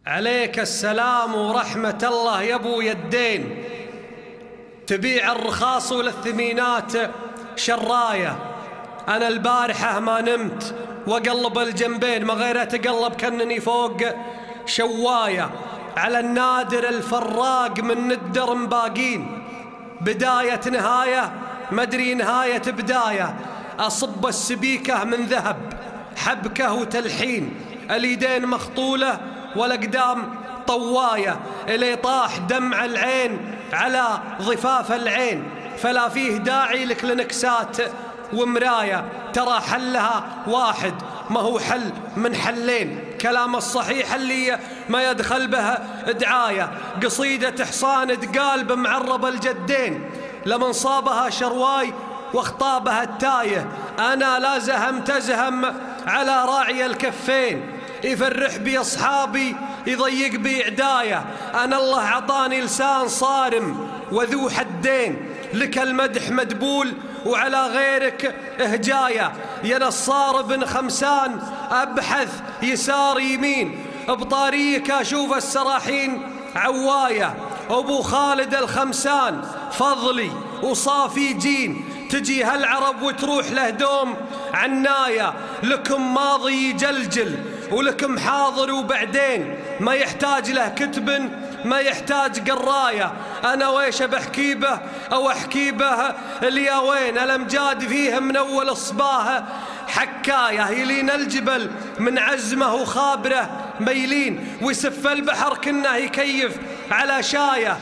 عليك السلام ورحمة الله يا ابو يدين، تبيع الرخاص وللثمينات شراية. أنا البارحة ما نمت وأقلب الجنبين، ما غير أتقلب كأنني فوق شواية. على النادر الفراق من ندر مباقين، بداية نهاية مدري نهاية بداية. أصب السبيكة من ذهب حبكة وتلحين، اليدين مخطولة والأقدام طواية، إلي طاح دمع العين على ضفاف العين. فلا فيه داعي لك لنكسات ومراية، ترى حلها واحد ما هو حل من حلين. كلام الصحيح اللي ما يدخل به دعاية، قصيدة حصان تقال بمعرب الجدين، لمن صابها شرواي واخطابها التايه. أنا لا زهمت أزهم على راعي الكفين، يفرح بي أصحابي يضيق بي عداية. أنا الله عطاني لسان صارم وذو حدين، لك المدح مدبول وعلى غيرك هجاية. يا نصار بن خمسان أبحث يسار يمين، بطريق أشوف السراحين عواية. أبو خالد الخمسان فضلي وصافي جين، تجي هالعرب وتروح له دوم عناية. لكم ماضي يجلجل ولكم حاضر وبعدين، ما يحتاج له كتب ما يحتاج قراية. أنا ويش بحكي به أو أحكي به الياوين، الأمجاد فيه من أول الصباح حكاية. يلين الجبل من عزمه وخابره ميلين، ويسف البحر كنه يكيف على شاية.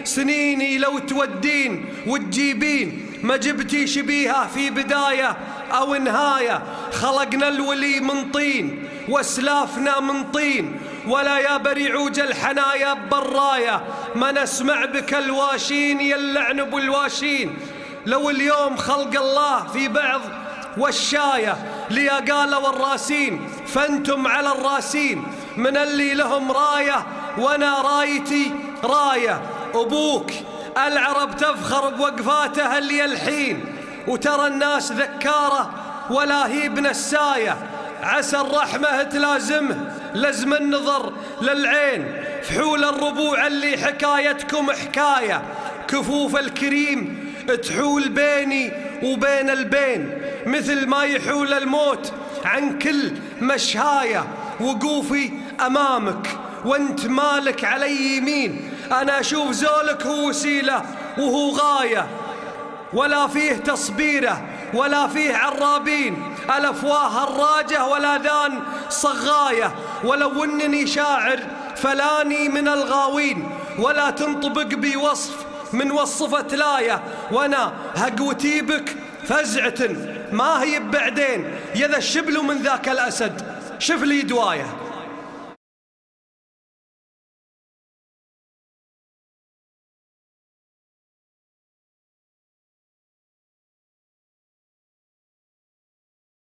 سنيني لو تودين وتجيبين، ما جبتي شبيهة في بداية أو نهاية. خلقنا الولي من طين واسلافنا من طين، ولا يا بريعوج الحنايا براية. ما نسمع بك الواشين يلعن بالواشين، لو اليوم خلق الله في بعض والشاية. ليا قال والراسين فانتم على الراسين، من اللي لهم راية وانا رايتي راية. أبوك العرب تفخر بوقفاته اللي الحين، وترى الناس ذكارة ولا هي بنساية. عسى الرحمة تلازمه لزم النظر للعين، فحول الربوع اللي حكايتكم حكاية. كفوف الكريم تحول بيني وبين البين، مثل ما يحول الموت عن كل مشهاية. وقوفي أمامك وانت مالك علي يمين، أنا أشوف زولك هو وسيلة وهو غاية. ولا فيه تصبيره ولا فيه عرابين، الأفواه الراجة والآذان صغاية. ولو أنني شاعر فلاني من الغاوين، ولا تنطبق بي وصف من وصفة لاية. وأنا هقوتي بك فزعة ما هي بعدين، يا ذا الشبل من ذاك الأسد شف لي دواية.